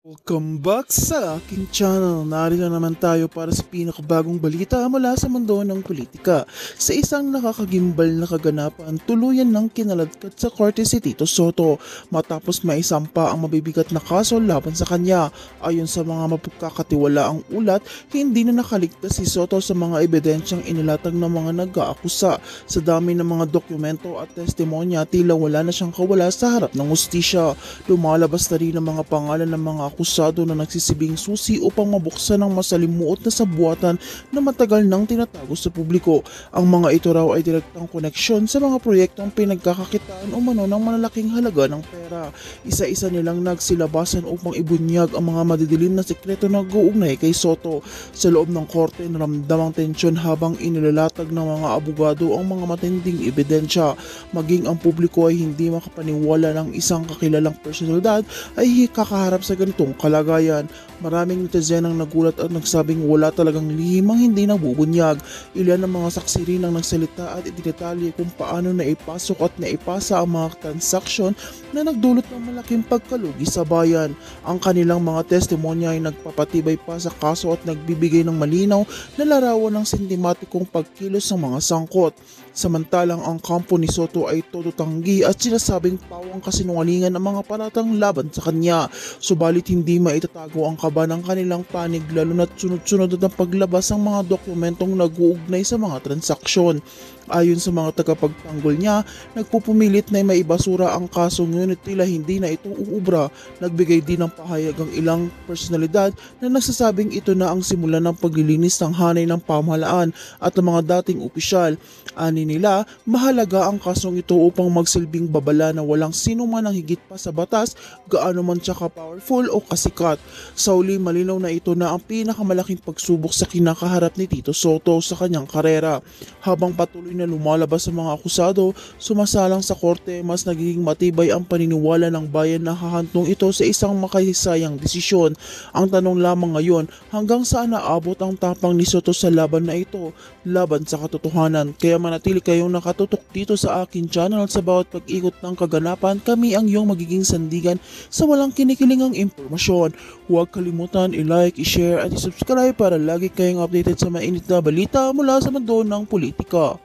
Welcome back sa aking channel. Narito naman tayo para sa pinakabagong balita mula sa mundo ng politika. Sa isang nakakagimbal na kaganapan, tuluyan ng kinaladkad sa korte si Tito Soto matapos maisampa ang mabibigat na kaso laban sa kanya. Ayon sa mga mapagkakatiwalaang ulat, hindi na nakaligtas si Soto sa mga ebidensyang inilatag ng mga nag-aakusa. Sa dami ng mga dokumento at testimonya, tila wala na siyang kawala sa harap ng hustisya. Lumalabas na rin ang mga pangalan ng mga akusado na nagsisibing susi upang mabuksan ang masalimuot na sabuatan na matagal nang tinatago sa publiko. Ang mga ito raw ay direktang koneksyon sa mga proyektong pinagkakakitaan umano ng malalaking halaga ng pera. Isa-isa nilang nagsilabasan upang ibunyag ang mga madidilim na sekreto na nag-uugnay kay Soto. Sa loob ng korte, naramdamang tensyon habang inilalatag ng mga abogado ang mga matinding ebidensya. Maging ang publiko ay hindi makapaniwala ng isang kakilalang personalidad ay kakaharap sa ganitong kalagayan. Maraming netizen ang nagulat at nagsabing wala talagang lihim ang hindi nabubunyag. Ilan ng mga saksi rin ang nagsalita at idinetalye kung paano naipasok at naipasa ang mga transaksyon na nagdulot ng malaking pagkalugi sa bayan. Ang kanilang mga testimonya ay nagpapatibay pa sa kaso at nagbibigay ng malinaw na larawan ng sentimatikong pagkilos ng mga sangkot. Samantalang ang kampo ni Soto ay todo tanggi at sinasabing pawang kasinungalingan ang mga paratang laban sa kanya. Subalit hindi maitatago ang kaba ng kanilang panig lalo na't sunod-sunod at ang paglabas ng mga dokumentong nag-uugnay sa mga transaksyon. Ayon sa mga tagapagtanggol niya, nagpupumilit na maibasura ang kaso ngunit tila hindi na ito uubra. Nagbigay din ng pahayag ang ilang personalidad na nagsasabing ito na ang simula ng paglilinis ng hanay ng pamahalaan at ng mga dating opisyal. Ani nila, mahalaga ang kasong ito upang magsilbing babala na walang sino man ang higit pa sa batas, gaano man siya ka-powerful o kasikat. Sa uli, malinaw na ito na ang pinakamalaking pagsubok sa kinakaharap ni Tito Soto sa kanyang karera. Habang patuloy na lumalabas sa mga akusado, sumasalang sa korte, mas nagiging matibay ang paniniwala ng bayan na hahantong ito sa isang makahisayang desisyon. Ang tanong lamang ngayon, hanggang saan naabot ang tapang ni Soto sa laban na ito, laban sa katotohanan. Kaya manatili kayong nakatutok dito sa akin channel. Sa bawat pag-ikot ng kaganapan, kami ang iyong magiging sandigan sa walang kinikilingang impormasyon. Huwag kalimutan i-like, i-share at i-subscribe para lagi kayong updated sa mainit na balita mula sa mundo ng politika.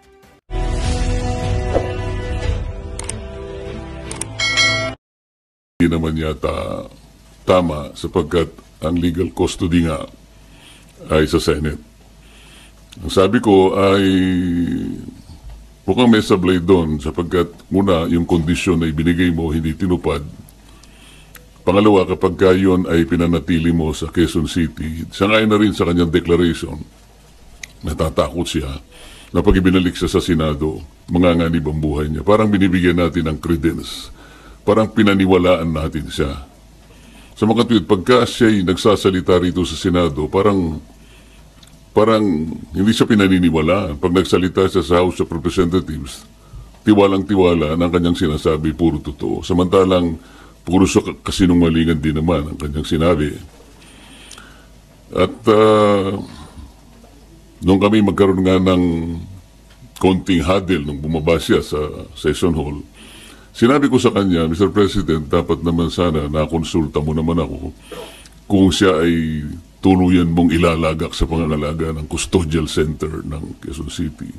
Hindi naman yata tama sapagkat ang legal custody nga ay sa Senate. Ang sabi ko ay mukhang may sablay doon sapagkat una, yung kondisyon na ibinigay mo hindi tinupad. Pangalawa, kapag yun ay pinanatili mo sa Quezon City, sangayon na rin sa kanyang declaration, natatakot siya na pag ibinalik siya sa Senado, manganganib ang buhay niya. Parang binibigyan natin ng credence. Parang pinaniwalaan natin siya. Sa mga tweet, pagka siya'y nagsasalita rito sa Senado, parang hindi siya pinaniniwalaan. Pag nagsalita siya sa House of Representatives, tiwalang-tiwala ng kanyang sinasabi, puro totoo. Samantalang, puro siya kasinungalingan din naman ang kanyang sinabi. At nung kami magkaroon nga ng konting huddle nung bumaba siya sa session hall, sinabi ko sa kanya, Mr. President, dapat naman sana nakonsulta mo naman ako kung siya ay tuluyan mong ilalagak sa pangangalaga ng custodial center ng Quezon City.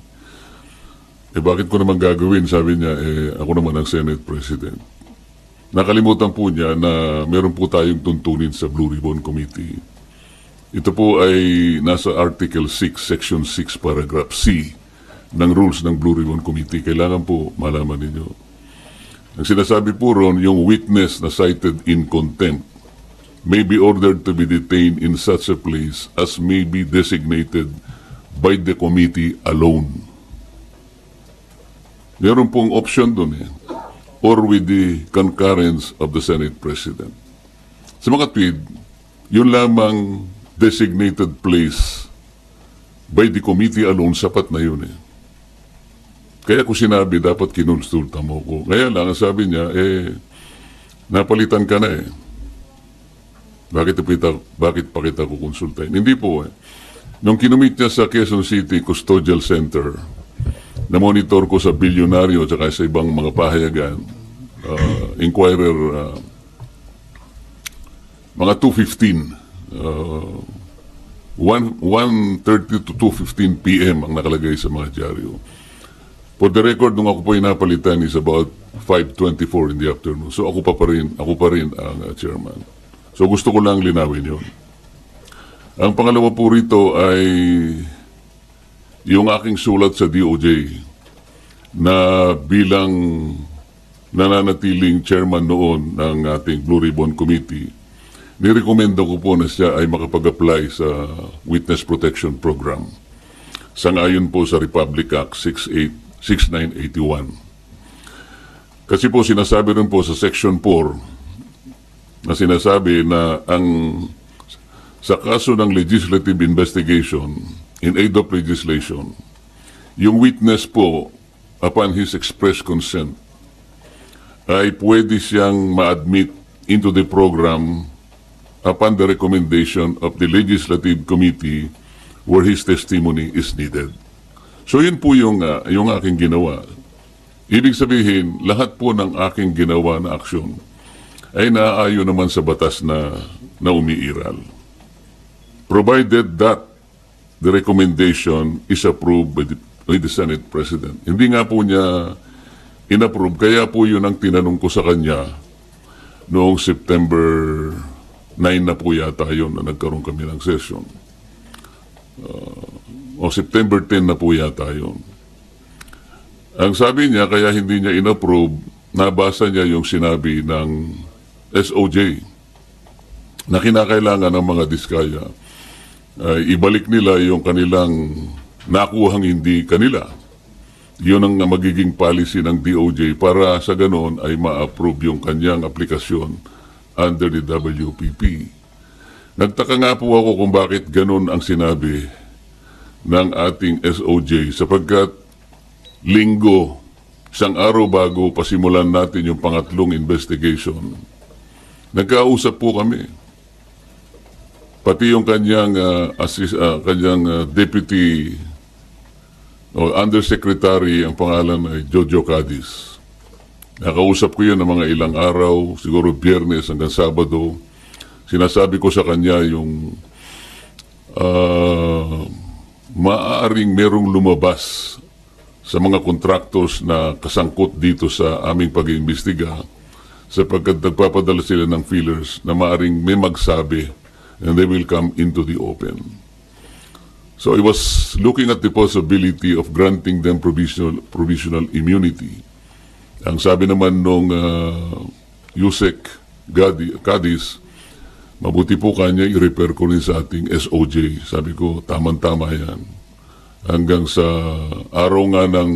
Bakit ko naman gagawin? Sabi niya, ako naman ang Senate President. Nakalimutan po niya na meron po tayong tuntunin sa Blue Ribbon Committee. Ito po ay nasa Article 6, Section 6, Paragraph C ng rules ng Blue Ribbon Committee. Kailangan po malaman ninyo. Ang sinasabi po ron, yung witness na cited in contempt may be ordered to be detained in such a place as may be designated by the committee alone. Meron pong option doon or with the concurrence of the Senate President. Sa mga tweet, yun lamang designated place by the committee alone, sapat na yun Kaya ko sinabi, dapat kinonsulta mo ko. Kaya lang, sabi niya, napalitan ka na Bakit pa kita kukonsultahin? Hindi po Nung kinumit niya sa Quezon City Custodial Center, na-monitor ko sa bilyonaryo at sa ibang mga pahayagan, Inquirer mga 2:15, 1:30 to 2:15 p.m. ang nakalagay sa mga dyaryo. For the record, nung ako po napalitan is about 5:24 in the afternoon. So ako pa rin ang chairman. So gusto ko lang linawin yun. Ang pangalawa po rito ay yung aking sulat sa DOJ na bilang nananatiling chairman noon ng ating Blue Ribbon Committee, nirekomenda ko po na siya ay makapag-apply sa Witness Protection Program. Sangayon po sa Republic Act 6981. Kasi po sinasabi rin po sa Section 4 na sinasabi na sa kaso ng legislative investigation in aid of legislation, yung witness po upon his express consent ay pwede siyang ma-admit into the program upon the recommendation of the Legislative Committee where his testimony is needed. So yun po yung aking ginawa. Ibig sabihin, lahat po ng aking ginawa na aksyon ay naaayon naman sa batas na umiiral. Provided that the recommendation is approved by the Senate President. Hindi nga po niya inapprove, kaya po yun ang tinanong ko sa kanya noong September 9 na po yata yun na nagkaroon kami ng session. O September 10 na po yata yun. Ang sabi niya, kaya hindi niya inapprove, nabasa niya yung sinabi ng SOJ na kinakailangan ng mga diskaya ibalik nila yung kanilang nakuhang hindi kanila. Yun ang magiging policy ng DOJ para sa ganoon ay ma-approve yung kanyang aplikasyon under the WPP. Nagtaka nga po ako kung bakit ganoon ang sinabi ng ating SOJ sapagkat linggo, isang araw bago pasimulan natin yung pangatlong investigation, nagkausap po kami. Pati yung kanyang deputy o undersecretary, ang pangalan ay Jojo Cadiz. Nakausap ko yun ng mga ilang araw, siguro Biyernes hanggang Sabado. Sinasabi ko sa kanya yung maaaring merong lumabas sa mga contractors na kasangkot dito sa aming pag-iimbestiga sapagkat nagpapadala sila ng feelers na maaaring may magsabi and they will come into the open. So I was looking at the possibility of granting them provisional immunity. Ang sabi naman nung Yusek Cadiz, mabuti po kanya i-repair ko rin sa ating SOJ. Sabi ko, tama-tama yan. Hanggang sa araw nga ng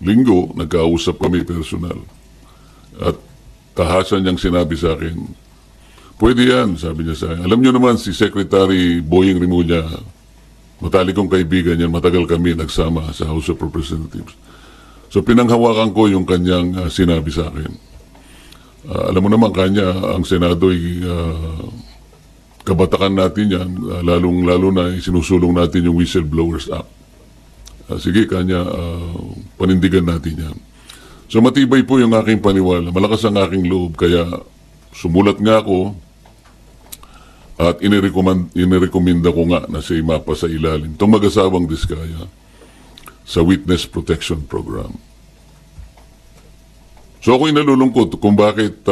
linggo, nagkausap kami personal. At tahasan niyang sinabi sa akin, pwede yan, sabi niya sa akin. Alam niyo naman si Secretary Boying Rimulya, matalik kong kaibigan yan, matagal kami nagsama sa House of Representatives. So pinanghawakan ko yung kanyang sinabi sa akin. Alam mo naman kanya, ang Senado'y kabatakan natin yan, lalong-lalo na sinusulong natin yung Whistleblowers Act. Sige kanya, panindigan natin yan. So matibay po yung aking paniwala, malakas ang aking loob, kaya sumulat nga ako at inirekomenda ko nga na siya mapa sa ilalim itong mag-asawang diskaya sa Witness Protection Program. So ako'y nalulungkot kung bakit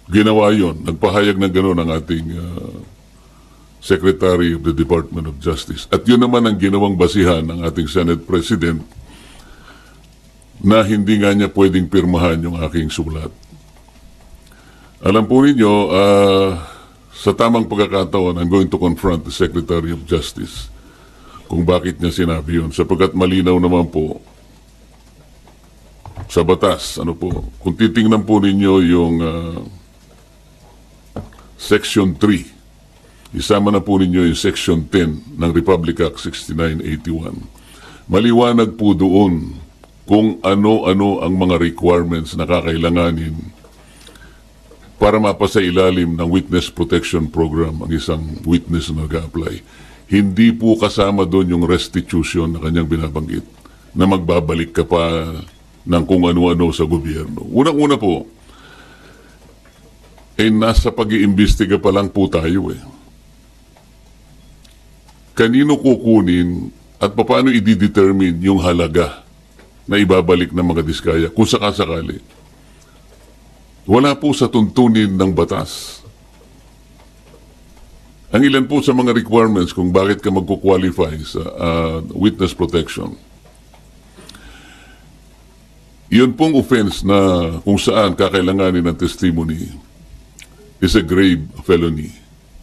ginawa yon. Nagpahayag ng gano'n ang ating Secretary of the Department of Justice. At yun naman ang ginawang basihan ng ating Senate President na hindi nga niya pwedeng pirmahan yung aking sulat. Alam po ninyo, sa tamang pagkakataon, I'm going to confront the Secretary of Justice kung bakit niya sinabi yun. Sapagkat malinaw naman po sa batas. Kung titingnan po ninyo yung Section 3, isama na po ninyo yung Section 10 ng Republic Act 6981. Maliwanag po doon kung ano-ano ang mga requirements na kakailanganin para mapasailalim ng Witness Protection Program ang isang witness na nag-apply. Hindi po kasama doon yung restitution na kanyang binabanggit na magbabalik ka pa ng kung ano-ano sa gobyerno. Unang-una po, nasa pag-iimbestiga pa lang po tayo eh. Kanino kukunin at paano i-determine yung halaga na ibabalik ng mga diskaya kung sakasakali? Wala po sa tuntunin ng batas. Ang ilan po sa mga requirements kung bakit ka magkukwalify sa witness protection. Yun pong offense na kung saan kakailanganin ng testimony is a grave felony.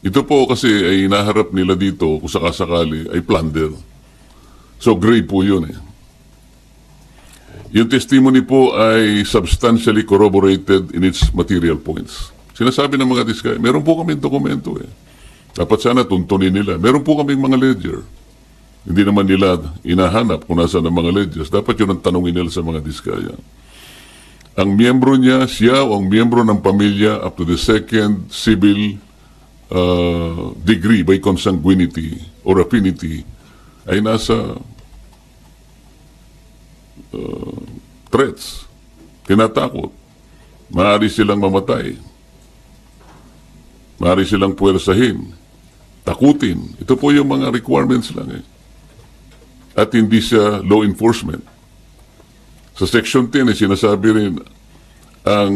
Ito po kasi ay naharap nila dito kung sakasakali ay plunder. So grave po yun eh. Yung testimony po ay substantially corroborated in its material points. Sinasabi ng mga diskaya, meron po kami dokumento eh. Dapat sana tuntunin nila. Meron po kaming mga ledger. Hindi naman nila inahanap kung nasa ng mga ledgers. Dapat yun ang tanongin nila sa mga diskaya. Ang miyembro niya, siya o ang miyembro ng pamilya up to the second civil degree by consanguinity or affinity ay nasa threats, tinatakot. Maaari silang mamatay. Maaari silang puwersahin, takutin. Ito po yung mga requirements lang eh. At hindi siya law enforcement. Sa Section 10 ay sinasabi rin ang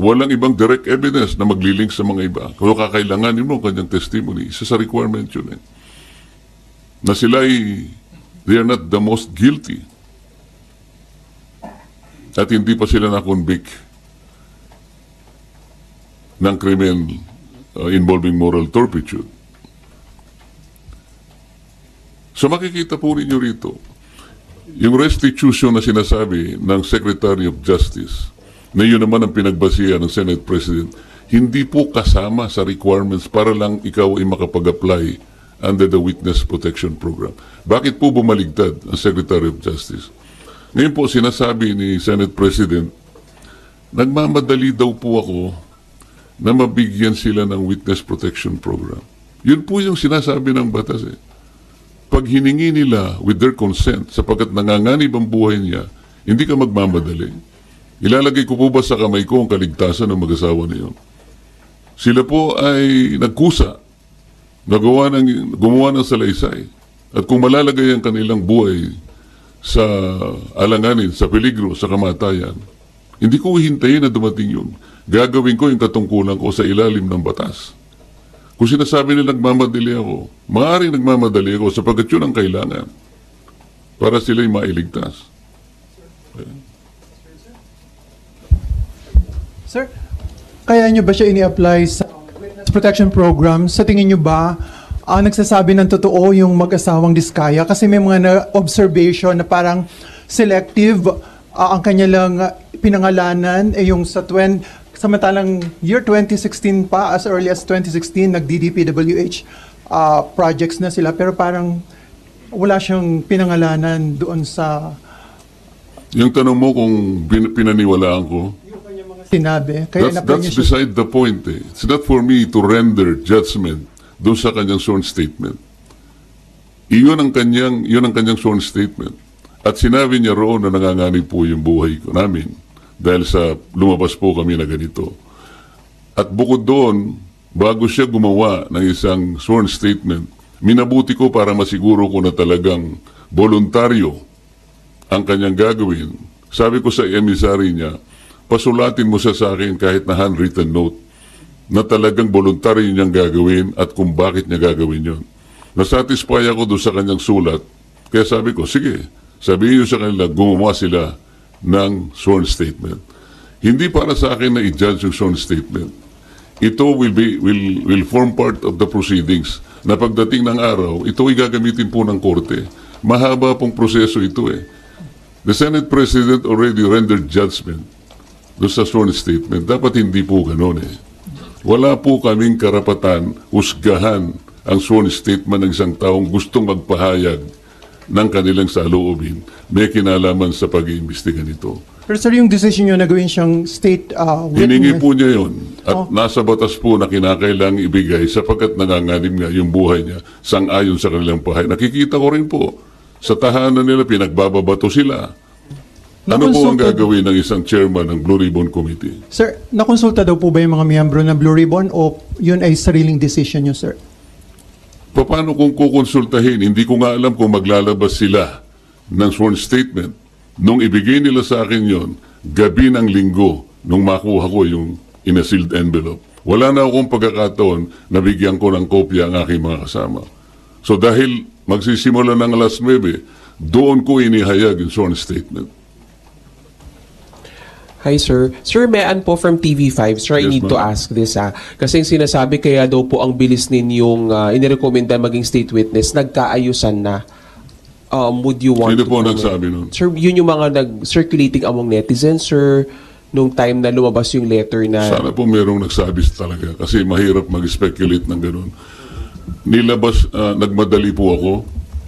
walang ibang direct evidence na maglilink sa mga iba. Kung kakailanganin mo ang kanyang testimony, isa sa requirement yun eh. Na sila ay, they are not the most guilty. At hindi pa sila na-convict ng krimen involving moral turpitude. So makikita po rin nyo rito, yung restitution na sinasabi ng Secretary of Justice, na yun naman ang pinagbasihan ng Senate President, hindi po kasama sa requirements para lang ikaw ay makapag-apply under the Witness Protection Program. Bakit po bumaligtad ang Secretary of Justice? Ngayon po sinasabi ni Senate President, nagmamadali daw po ako na mabigyan sila ng Witness Protection Program. Yun po yung sinasabi ng batas eh. Pag hiningi nila with their consent, sapagkat nanganganib ang buhay niya, hindi ka magmamadali. Ilalagay ko po ba sa kamay ko ang kaligtasan ng mag-asawa na yun? Sila po ay nagkusa, gumawa ng salaysay. At kung malalagay ang kanilang buhay sa alanganin, sa peligro, sa kamatayan, hindi ko hihintayin na dumating yun. Gagawin ko yung katungkulan ko sa ilalim ng batas. Kung sinasabi nila nagmamadali ako, maaaring nagmamadali ako sapagkat yun ang kailangan para sila'y mailigtas. Okay. Sir, kaya nyo ba siya ini-apply sa Witness Protection Program? Sa tingin nyo ba, nagsasabi ng totoo yung mag-asawang diskaya? Kasi may mga na-observation na parang selective ang kanya lang pinangalanan, yung samantalang year 2016 pa, as early as 2016, nag-DDPWH projects na sila, pero parang wala siyang pinangalanan doon sa... Yung tanong mo kung pinaniwalaan ko, sinabi. Kaya that's beside the point eh. It's not for me to render judgment doon sa kanyang sworn statement. Iyon ang kanyang sworn statement. At sinabi niya roon na nanganganib po yung buhay ko namin dahil sa lumabas po kami na ganito. At bukod doon, bago siya gumawa ng isang sworn statement, minabuti ko para masiguro ko na talagang voluntaryo ang kanyang gagawin. Sabi ko sa emissary niya, pasulatin mo siya sa akin kahit na handwritten note na talagang voluntary niyang gagawin at kung bakit niya gagawin yon. Nasatisfy ako doon sa kanyang sulat. Kaya sabi ko, sige, sabihin niyo sa kanila, gumawa sila ng sworn statement. Hindi para sa akin na i-judge yung sworn statement. Ito will form part of the proceedings na pagdating ng araw, ito ay gagamitin po ng korte. Mahaba pong proseso ito eh. The Senate President already rendered judgment doon sa sworn statement. Dapat hindi po ganun eh. Wala po kaming karapatan husgahan ang sworn statement ng isang taong gustong magpahayag ng kanilang saloobin. May kinalaman sa pag-iimbestiga nito. Pero sir, yung decision nyo na gawin siyang state witness... Hiningi po niya yun. At nasa batas po na kinakailangang ibigay sapagkat nanganganib nga yung buhay niya sang-ayon sa kanilang pahay. Nakikita ko rin po, sa tahanan nila pinagbababato sila. Ano po ang Nakonsulta- gagawin ng isang chairman ng Blue Ribbon Committee? Sir, nakonsulta daw po ba yung mga miyembro ng Blue Ribbon o yun ay sariling decision nyo, sir? Paano kung kukonsultahin? Hindi ko nga alam kung maglalabas sila ng sworn statement. Nung ibigay nila sa akin yon, gabi ng linggo, nung makuha ko yung in a sealed envelope, wala na akong pagkakataon na bigyan ko ng kopya ang aking mga kasama. So dahil magsisimula ng alas 9, doon ko inihayag yung sworn statement. Hi, sir. Sir, Mean po from TV5. Sir, I Yes, need to ma'am. ask this, ha. Kasi yung sinasabi, kaya daw po ang bilis ninyong inirekomenda maging state witness, nagkaayusan na. Would you want Sino to po comment? nagsabi nun? Sir, yun yung mga nag-circulating among netizens, sir, nung time na lumabas yung letter na... Sana po merong nagsabi talaga kasi mahirap mag-speculate ng ganun. Nilabas, nagmadali po ako.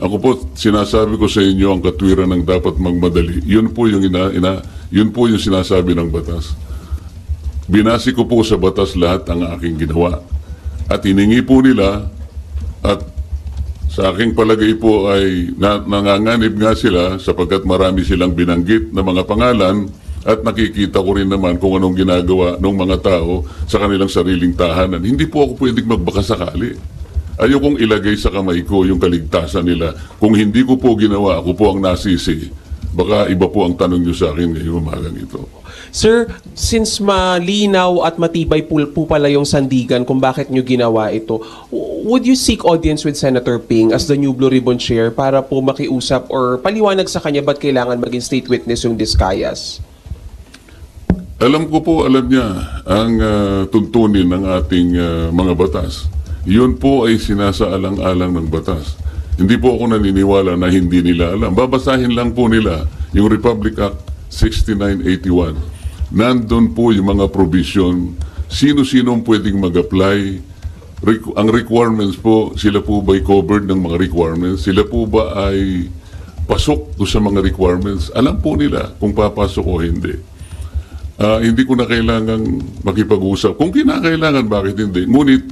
Ako po, sinasabi ko sa inyo ang katwiran ng dapat magmadali. Yun po yung yun po yung sinasabi ng batas. Binasi ko po sa batas lahat ang aking ginawa. At hiningi po nila at sa aking palagay po ay nanganganib nga sila sapagkat marami silang binanggit na mga pangalan at nakikita ko rin naman kung anong ginagawa ng mga tao sa kanilang sariling tahanan. Hindi po ako pwedeng magbakasakali. Ayokong ilagay sa kamay ko yung kaligtasan nila. Kung hindi ko po ginawa, ako po ang nasisi. Baka iba po ang tanong nyo sa akin ngayong umagang ito. Sir, since malinaw at matibay po pala yung sandigan kung bakit nyo ginawa ito, would you seek audience with Senator Ping as the new Blue Ribbon Chair para po makiusap or paliwanag sa kanya ba't kailangan maging state witness yung Discayas? Alam ko po, alam niya ang tuntunin ng ating mga batas. Yun po ay sinasaalang-alang ng batas. Hindi po ako naniniwala na hindi nila alam. Babasahin lang po nila yung Republic Act 6981. Nandun po yung mga provision. Sino-sinong pwedeng mag-apply. Ang requirements po, sila po ba'y covered ng mga requirements? Sila po ba ay pasok do sa mga requirements? Alam po nila kung papasok o hindi. Hindi ko na kailangang makipag-usap. Kung kinakailangan, bakit hindi? Ngunit,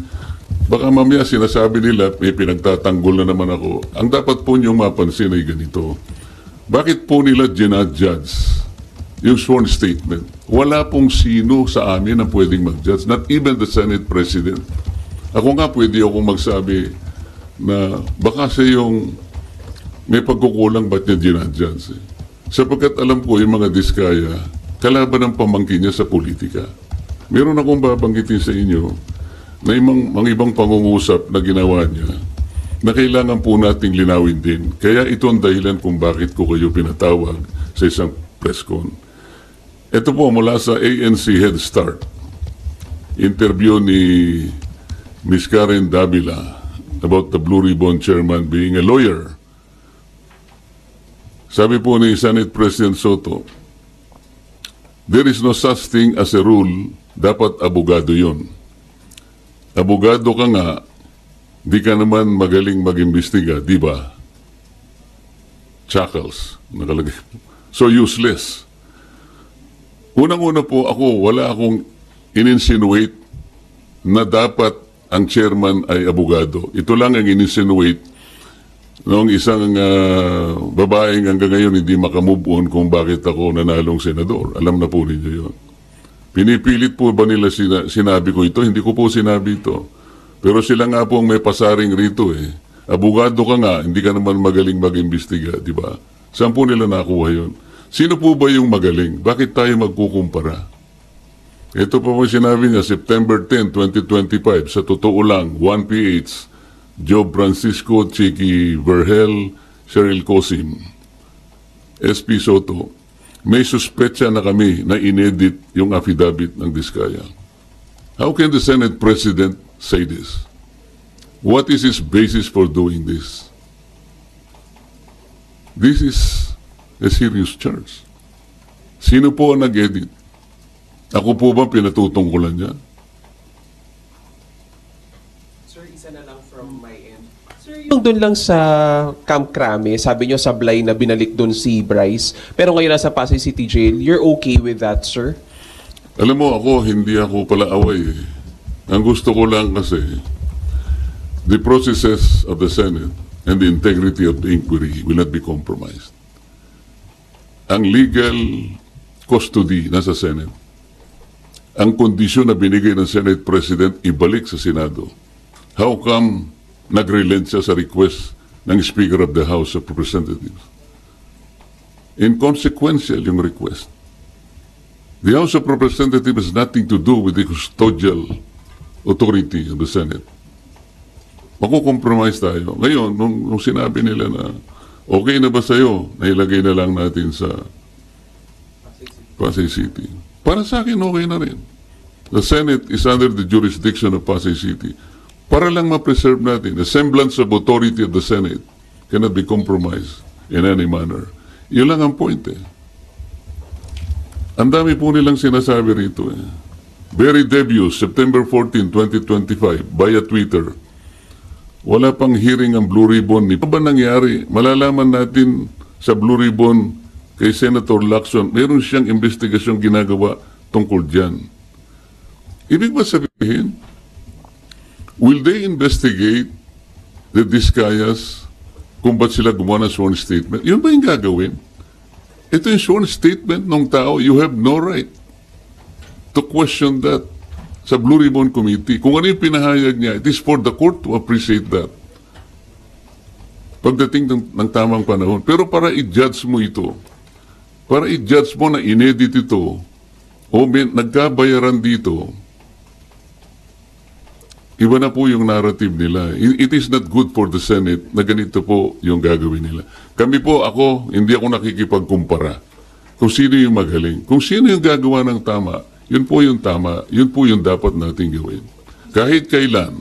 baka mamaya sinasabi nila, may pinagtatanggol na naman ako. Ang dapat po niyong mapansin ay ganito. Bakit po nila ginadjudge yung sworn statement? Wala pong sino sa amin ang pwedeng mag-judge, not even the Senate President. Ako nga pwede akong magsabi na baka siya yung may pagkukulang ba't niya ginadjudge. Sapagkat alam ko yung mga Diskaya, kalaban ng pamangkin niya sa politika. Meron akong babanggitin sa inyo na mga ibang pangungusap na ginawa niya na kailangan po nating linawin din. Kaya ito ang dahilan kung bakit ko kayo pinatawag sa isang press con. Ito po mula sa ANC Head Start. Interview ni Ms. Karen Davila about the Blue Ribbon Chairman being a lawyer. Sabi po ni Senate President Soto, there is no such thing as a rule, dapat abogado yun. Abogado ka nga, di ka naman magaling mag-imbestiga, di ba? Chuckles, nakalagay. So useless. Unang-una po ako, wala akong in-insinuate na dapat ang chairman ay abogado. Ito lang ang in-insinuate noong isang babaeng hanggang ngayon hindi makamove on kung bakit ako nanalong senador. Alam na po ninyo yun. Pinipilit po ba nila sinabi ko ito? Hindi ko po sinabi ito. Pero sila nga po ang may pasaring rito eh. Abogado ka nga, hindi ka naman magaling mag-imbestiga, di ba? Saan po nila nakuha yun? Sino po ba yung magaling? Bakit tayo magkukumpara? Ito po po sinabi niya, September 10, 2025, sa totoo lang, 1PH, Job Francisco, Chicky Verhel, Cheryl Cosim, SP Soto, may suspetsa na kami na inedit yung affidavit ng Diskaya. How can the Senate President say this? What is his basis for doing this? This is a serious charge. Sino po ang nag-edit? Ako po ba pinatutungkulan niya? Sir, isa na lang from my end. Sir, yung doon lang sa Camp Crame, sabi nyo sablay na binalik doon si Bryce, pero ngayon nasa Pasay City Jail, you're okay with that, sir? Alam mo ako, hindi ako pala away. Ang gusto ko lang kasi, the processes of the Senate and the integrity of the inquiry will not be compromised. ang legal custody nasa Senate. Ang kondisyon na binigay ng Senate President ibalik sa Senado. How come nag-relent siya sa request ng Speaker of the House of Representatives? Inconsequential yung request. The House of Representatives has nothing to do with the custodial authority of the Senate. Makukompromise tayo. Ngayon, nung sinabi nila na okay na ba sa'yo, nailagay na lang natin sa Pasay City. Para sa akin, okay na rin. The Senate is under the jurisdiction of Pasay City. Para lang ma-preserve natin, the semblance of authority of the Senate cannot be compromised in any manner. Yun lang ang point eh. Ang dami po nilang sinasabi rito eh. Very debuts, September 14, 2025, via Twitter. Wala pang hearing ang Blue Ribbon. Ano ba nangyari? Malalaman natin sa Blue Ribbon kay Senator Lacson, meron siyang investigasyong ginagawa tungkol dyan. Ibig ba sabihin, will they investigate the Discayas kung ba't sila gumawa ng sworn statement? Yun ba yung gagawin? Ito yung sworn statement ng tao. You have no right to question that sa Blue Ribbon Committee. Kung ano yung pinahayag niya, it is for the court to appreciate that. Pagdating ng tamang panahon. Pero para i-judge mo ito, para i-judge mo na inedit ito, o nagkabayaran dito, iba na po yung narrative nila. It is not good for the Senate na ganito po yung gagawin nila. Kami po, hindi ako nakikipagkumpara kung sino yung magaling. Kung sino yung gagawa ng tama, yun po yung tama, yun po yung dapat natin gawin. Kahit kailan,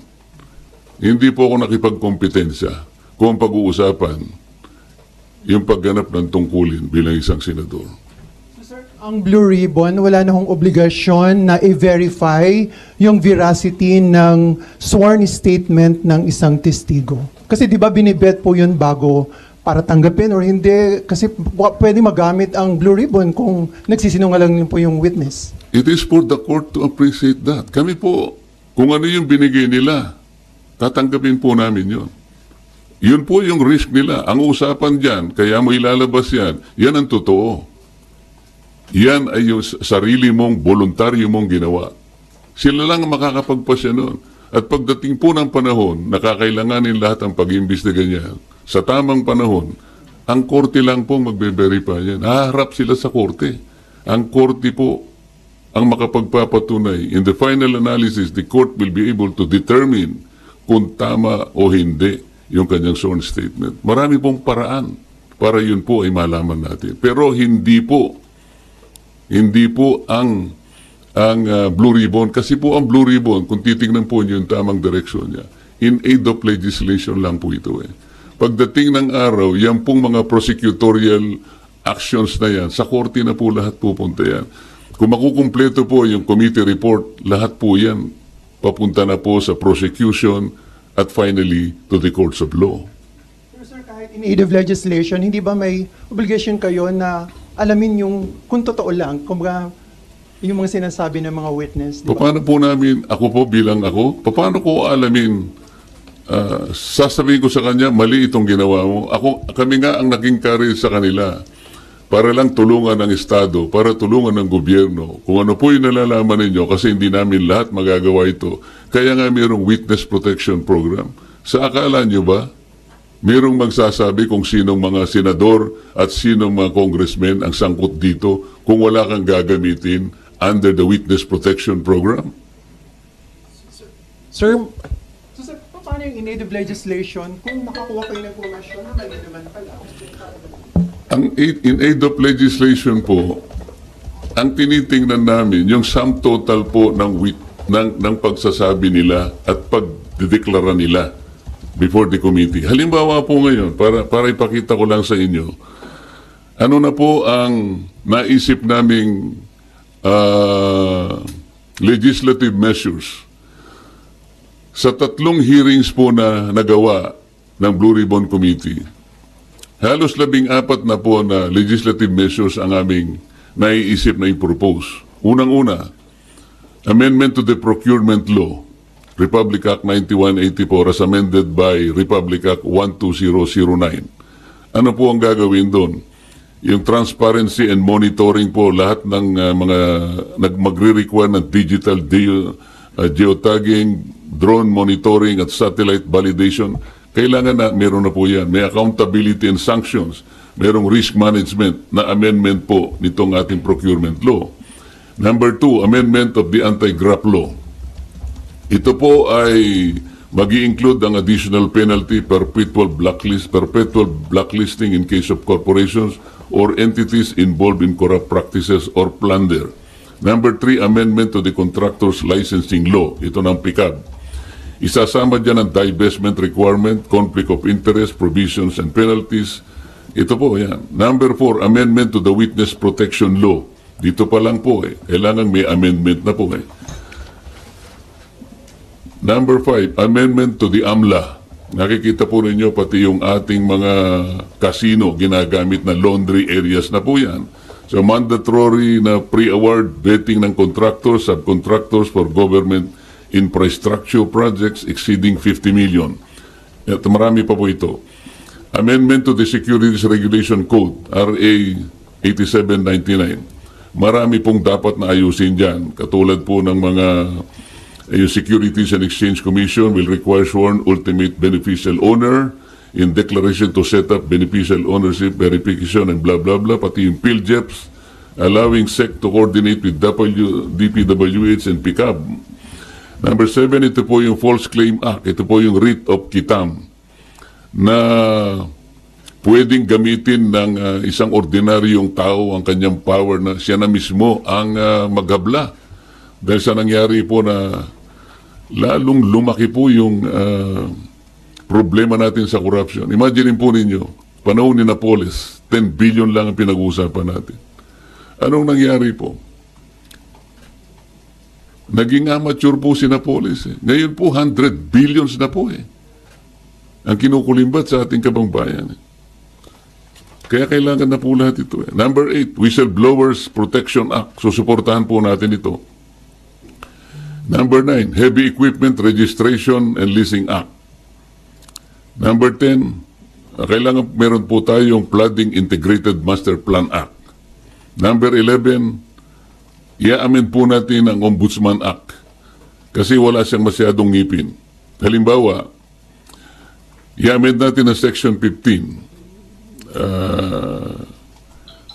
hindi po ako nakipagkompetensya kung pag-uusapan yung pagganap ng tungkulin bilang isang senador. Ang Blue Ribbon, wala na hong obligasyon na i-verify yung veracity ng sworn statement ng isang testigo. Kasi di ba binibet po yun bago para tanggapin or hindi? Kasi pwede magamit ang Blue Ribbon kung nagsisinungaling po yung witness. It is for the court to appreciate that. Kami po, kung ano yung binigay nila, tatanggapin po namin yun. Yun po yung risk nila. Ang usapan dyan, kaya mo ilalabas yan ang totoo. Yan ay yung sarili mong, voluntaryo mong ginawa. Sila lang makakapagpasya nun. At pagdating po ng panahon, nakakailanganin lahat ang pag-imbestiga niya. Sa tamang panahon, ang korte lang pong magbe-verify yan. Haharap sila sa korte. Ang korte po ang makapagpapatunay. In the final analysis, the court will be able to determine kung tama o hindi yung kanyang sworn statement. Marami pong paraan para yun po ay malaman natin. Pero hindi po ang Blue Ribbon, kasi po ang Blue Ribbon, kung titingnan po niyo yung tamang direksyon niya, in aid of legislation lang po ito eh. Pagdating ng araw, yan pong mga prosecutorial actions na yan, sa korte na po lahat pupunta yan. Kung makukumpleto po yung committee report, lahat po yan papunta na po sa prosecution at finally to the courts of law. Pero sir, kahit in aid of legislation, hindi ba may obligation kayo na alamin yung kung totoo lang, kumbaga yung mga sinasabi ng mga witness? Di ba? Paano po namin, ako po bilang ako, paano ko alamin, sasabihin ko sa kanya, mali itong ginawa mo. Kami nga ang naging carrier sa kanila para lang tulungan ng Estado, para tulungan ng gobyerno. Kung ano po yung nalalaman ninyo, kasi hindi namin lahat magagawa ito. Kaya nga mayroong witness protection program. Sa akala nyo ba, mayroong magsasabi kung sinong mga senador at sinong mga congressmen ang sangkot dito kung wala kang gagamitin under the witness protection program? Sir, So sir, paano yung in aid of legislation kung makakuha kayo ng impormasyon na mali naman pala? Ang in aid of legislation po, ang tinitingnan namin, yung sum total po ng pagsasabi nila at pagdedeklara nila before the committee. Halimbawa po ngayon, para ipakita ko lang sa inyo, ano na po ang naisip naming legislative measures. Sa 3 hearings po na nagawa ng Blue Ribbon Committee, halos 14 na po na legislative measures ang aming naiisip na i-propose. Unang-una, amendment to the procurement law, Republic Act 9184 as amended by Republic Act 12009. Ano po ang gagawin doon? yung transparency and monitoring po, lahat ng mga magre-require ng digital geotagging, drone monitoring at satellite validation, kailangan na meron na po yan. May accountability and sanctions. Merong risk management na amendment po nitong ating procurement law. Number 2, amendment of the anti-graft law. Ito po ay mag-i-include ang additional penalty, perpetual blacklisting in case of corporations or entities involved in corrupt practices or plunder. Number 3, amendment to the contractor's licensing law. Ito ng PICAB. Isasama dyan ang divestment requirement, conflict of interest, provisions, and penalties. Ito po, yan. Number 4, amendment to the witness protection law. Dito pa lang po kailangan may amendment na po Number 5, amendment to the AMLA. Nakikita po ninyo pati yung ating mga casino ginagamit na laundry areas na po yan. So mandatory na pre-award vetting ng contractors, subcontractors for government infrastructure projects exceeding 50 million. At marami pa po ito. Amendment to the Securities Regulation Code, RA 8799. Marami pong dapat na ayusin dyan. Katulad po ng mga yung Securities and Exchange Commission will require sworn ultimate beneficial owner in declaration to set up beneficial ownership verification and blah blah blah, pati yung PhilJeps, allowing SEC to coordinate with DPWH and PICAB. Number 7, ito po yung False Claim Act. Ito po yung writ of quitam na pwedeng gamitin ng isang ordinaryong tao ang kanyang power na siya na mismo ang maghabla. Dahil sa nangyari po na lalong lumaki po yung problema natin sa corruption. Imagine po ninyo, panahon ni Napoles, 10 billion lang ang pinag-uusapan natin. Anong nangyari po? Naging amateur po si Napoles. Ngayon po, 100 billions na po ang kinukulimbat sa ating kabangbayan. Kaya kailangan na po lahat ito. Number 8, Whistleblowers Protection Act. Susuportahan po natin ito. Number 9, Heavy Equipment Registration and Leasing Act. Number 10, kailangan meron po tayong Flooding Integrated Master Plan Act. Number 11, i-amend po natin ang Ombudsman Act kasi wala siyang masyadong ngipin. Halimbawa, i-amend natin ang Section 15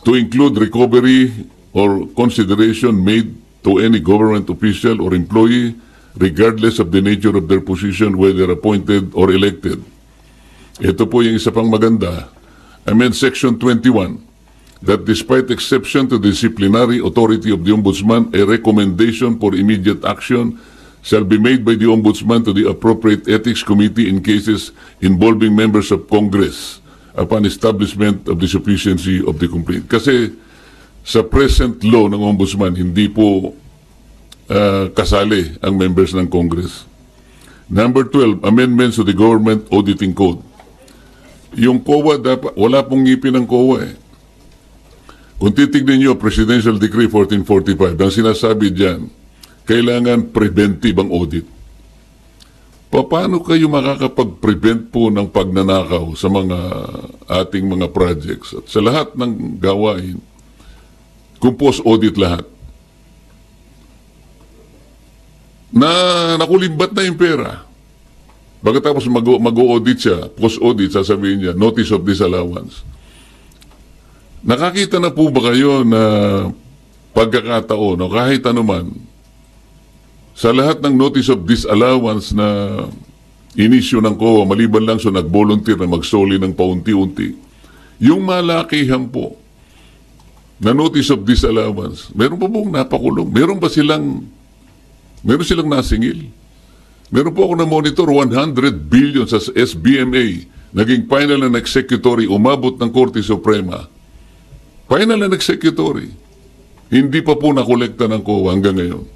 to include recovery or consideration made to any government official or employee regardless of the nature of their position, whether appointed or elected. Ito po yung isa pang maganda. Amend Section 21 that despite exception to the disciplinary authority of the Ombudsman, a recommendation for immediate action shall be made by the Ombudsman to the appropriate Ethics Committee in cases involving members of Congress upon establishment of the sufficiency of the complaint. Kasi sa present law ng Ombudsman, hindi po kasali ang members ng Congress. Number 12, amendments to the Government Auditing Code. Yung COA, dapat, wala pong ngipin ng COA Kung titignan nyo, Presidential Decree 1445, ang sinasabi dyan, kailangan preventive ang audit. Paano kayo makakapag-prevent po ng pagnanakaw sa mga ating mga projects at sa lahat ng gawain kung post-audit lahat? Na nakulimbat na yung pera. Pagkatapos mag-audit siya, post-audit, sasabihin niya, notice of disallowance. Nakakita na po ba kayo na pagkakataon o kahit anuman, sa lahat ng notice of disallowance na inisyo ng COA, maliban lang so nag-volunteer na magsoli ng paunti-unti, yung malakihan po na notice of disallowance, meron pa pong napakulong? Meron silang nasingil? Meron po ako na monitor 100 billion sa SBMA, naging final and executory, umabot ng Korte Suprema. Final and executory. Hindi pa po nakolekta ng COA hanggang ngayon.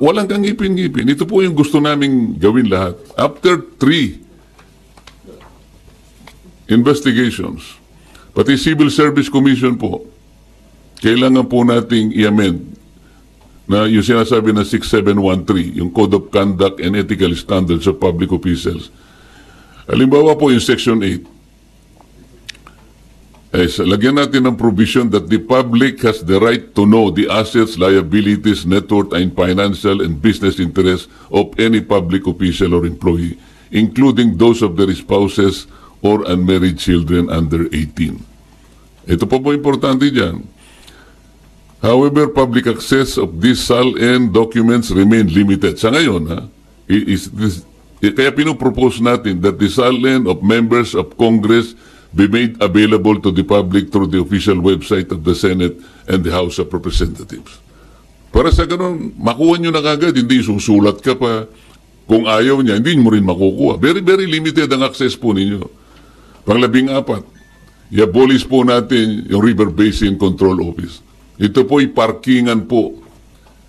Walang kang ngipin-ngipin. Ito po yung gusto naming gawin lahat. After 3 investigations, pati Civil Service Commission po, kailangan po nating i-amend na yung sinasabi na 6713, yung Code of Conduct and Ethical Standards of Public Officials. Halimbawa po yung Section 8. Lagyan natin ng provision that the public has the right to know the assets, liabilities, net worth, and financial and business interests of any public official or employee, including those of their spouses or unmarried children under 18. Ito po importante dyan. However, public access of these SALN documents remain limited. Sa ngayon, kaya pinopropose natin that the SALN of members of Congress be made available to the public through the official website of the Senate and the House of Representatives. Para sa ganun, makuha nyo na kagad, hindi susulat ka pa. Kung ayaw niya, hindi mo rin makukuha. Very, very limited ang access po ninyo. Pang-14, i-abolish po natin yung River Basin Control Office. Ito po parkingan po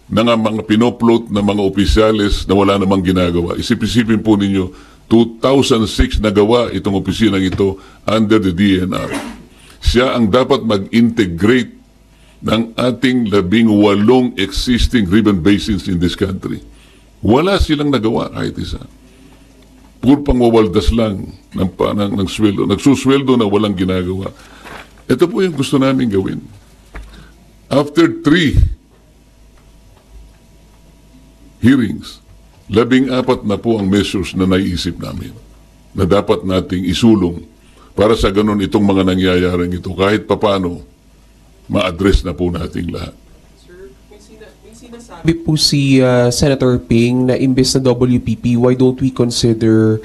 ng mga pinopload na mga opisyales na wala namang ginagawa. Isip-isipin po ninyo, 2006 nagawa itong opisinang ito under the DNR. Siya ang dapat mag-integrate ng ating 18 existing river basins in this country. Wala silang nagawa kahit isa. Puro pangwawaldas lang ng sweldo. Nagsusweldo na walang ginagawa. Ito po yung gusto namin gawin. After 3 hearings, 14 na po ang measures na naiisip namin na dapat nating isulong para sa ganun itong mga nangyayaring ito kahit papano ma-address na po nating lahat. Sir, may sinasabi po si Senator Ping na imbes na WPP, why don't we consider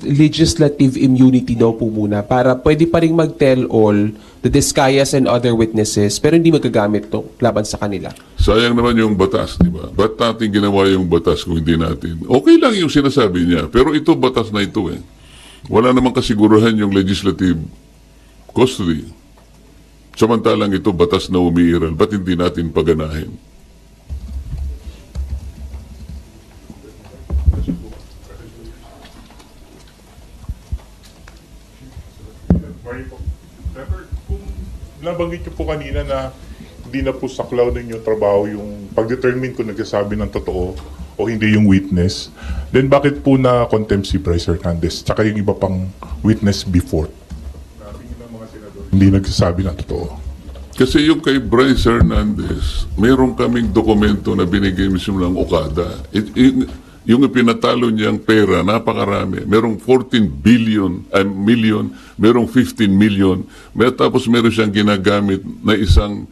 legislative immunity daw po muna para pwede pa rin mag-tell all the Discayas and other witnesses pero hindi magagamit to laban sa kanila. Sayang naman yung batas, di ba? Ba't natin ginawa yung batas kung hindi natin? Okay lang yung sinasabi niya, pero ito batas na ito eh. Wala namang kasiguruhan yung legislative custody. Samantalang ito batas na umiiral, ba't hindi natin paganahin? Kung nabanggit niyo po kanina na hindi na po saklaw ninyo trabaho yung pag-determine kung nagsasabi ng totoo o hindi yung witness, then bakit po na contempt si Bryce Hernandez tsaka yung iba pang witness before? Hindi nagsasabi ng totoo. Kasi yung kay Bryce Hernandez, meron kaming dokumento na binigay mismo ng Okada. Yung ipinatalo niyang pera, napakarami. Merong 14 million, merong 15 million. Tapos meron siyang ginagamit na isang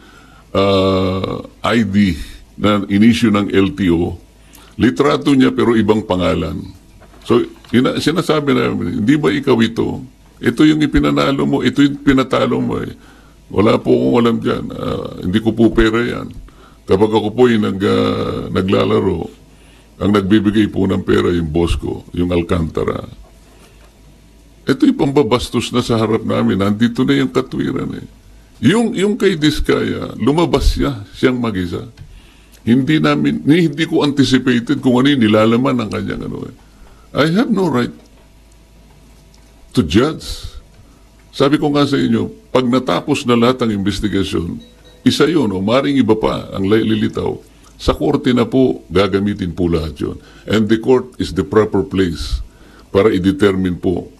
ID na in-issue ng LTO. Litrato niya pero ibang pangalan. So, sinasabi namin, hindi ba ikaw ito? Ito yung ipinanalo mo, ito yung pinatalo mo eh. Wala po akong alam dyan. Hindi ko po pera yan. Kapag ako po yung naglalaro, ang nagbibigay po ng pera yung boss ko, yung Alcantara. Ito yung pambabastos na sa harap namin. Nandito na yung katwiran eh. Yung kay Diskaya, lumabas siyang mag-isa. Hindi ko anticipated kung ano yung nilalaman ng kanyang ano eh. I have no right to judge. Sabi ko nga sa inyo, pag natapos na lahat ng investigasyon, isa yun o maring iba pa ang lilitaw, sa korte na po gagamitin po lahat yun. And the court is the proper place para i-determine po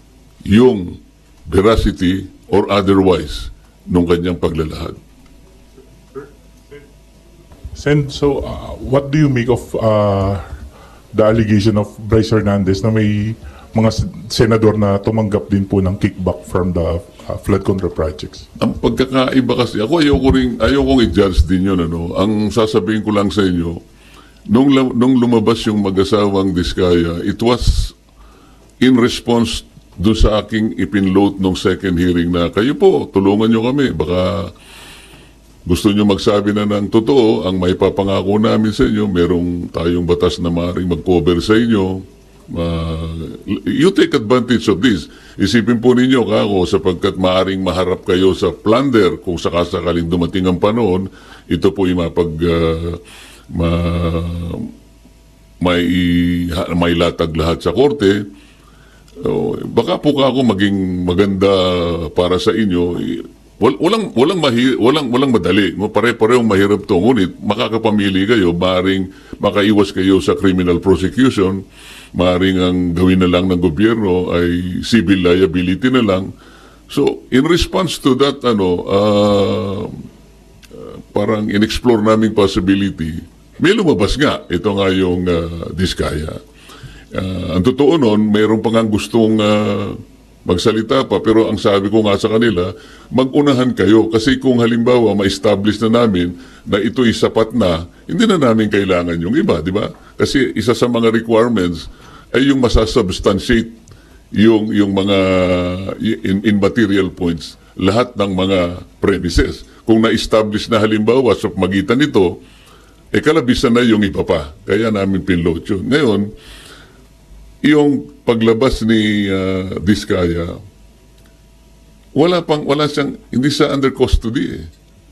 yung veracity or otherwise nung kanyang paglalahad. Sen, so what do you make of the allegation of Bryce Hernandez na may mga senador na tumanggap din po ng kickback from the flood control projects? Ang pagkakaiba kasi, ako ayokong i-judge din yun. Ano? Ang sasabihin ko lang sa inyo, nung lumabas yung mag-asawang Diskaya, it was in response doon sa aking ipinload nung second hearing na, kayo po, tulungan nyo kami. Baka gusto nyo magsabi na ng totoo, ang may papangako namin sa inyo, merong tayong batas na maaaring mag-cover sa inyo. You take advantage of this. Isipin po ninyo kako sapagkat maaring maharap kayo sa plunder kung sakasakaling dumating ang panahon, ito po yung may latag lahat sa korte. Baka po kako maging maganda para sa inyo. Walang madali. Pare-parehong mahirap to. Ngunit makakapamili kayo, maaring makaiwas kayo sa criminal prosecution. Maaring ang gawin na lang ng gobyerno ay civil liability na lang So, in response to that, parang in-explore naming possibility, may lumabas nga. Ito nga yung Diskaya. Ang totoo nun, mayroon pa nga gustong magsalita pa, pero ang sabi ko nga sa kanila, mag-unahan kayo. Kasi kung halimbawa, ma-establish na namin na ito'y sapat na, hindi na namin kailangan yung iba, di ba? Kasi isa sa mga requirements ay yung masasubstantiate yung mga in material points, lahat ng mga premises. Kung na-establish na halimbawa sa magitan nito, kalabisan na yung iba pa. Kaya namin pinload yun. Ngayon, yung paglabas ni Diskaya, wala siyang, hindi siya under custody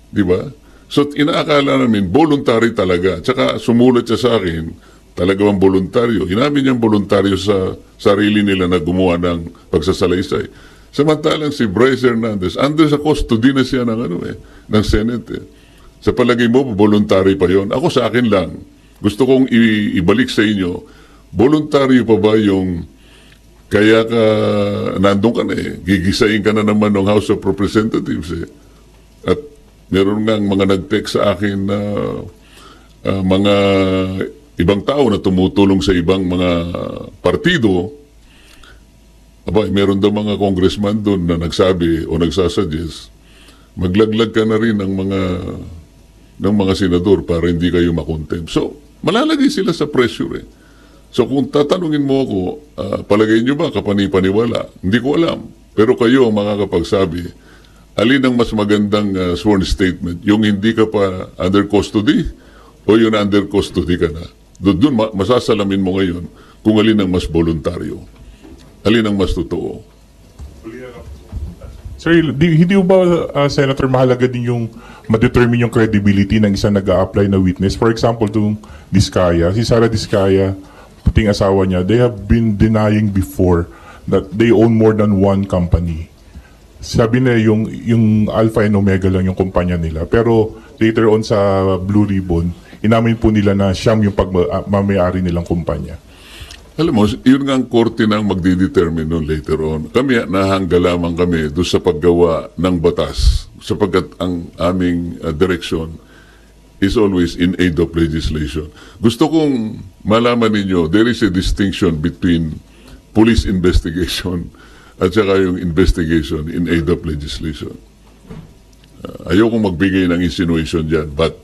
Di ba? So, inaakala namin, voluntary talaga. Tsaka sumulat siya sa akin, talagang voluntaryo. Inamin niyang voluntaryo sa sarili nila na gumawa ng pagsasalaysay. Samantalang si Bryce Hernandez, under sa custody na siya ng Senate. Sa palagay mo, voluntary pa yon. Ako sa akin lang, gusto kong ibalik sa inyo, voluntary pa ba yung kaya ka nandun ka na gigisain ka na naman ng House of Representatives At meron nga mga nag-text sa akin na mga ibang tao na tumutulong sa ibang mga partido. Meron daw mga congressman doon na nagsabi o nagsasuggest, maglaglag ka na rin ng mga senador para hindi kayo makontempt. So, malalagay sila sa pressure So, kung tatanungin mo ako, palagay nyo ba kapani-paniwala? Hindi ko alam. Pero kayo ang makakapagsabi, alin ang mas magandang sworn statement? Yung hindi ka pa under custody o yung under custody ka na? Doon masasalamin mo ngayon kung alin ang mas voluntaryo. Alin ang mas totoo. Sir, hindi ba, Senator, mahalaga din yung ma-determine yung credibility ng isang nag-a-apply na witness? For example, itong Diskaya, si Sara Diskaya, puting asawa niya, they have been denying before that they own more than one company. Sabi na yung Alpha and Omega lang yung kumpanya nila. Pero later on sa Blue Ribbon, inamin po nila na siyang yung pagmamayari nilang kumpanya. Alam mo, yun nga ang korte nang magdidetermine noon later on. Kami, nahangga lamang kami doon sa paggawa ng batas sapagkat ang aming direksyon is always in aid of legislation. Gusto kong malaman ninyo, there is a distinction between police investigation at saka yung investigation in aid of legislation. Ayokong magbigay ng insinuation dyan, but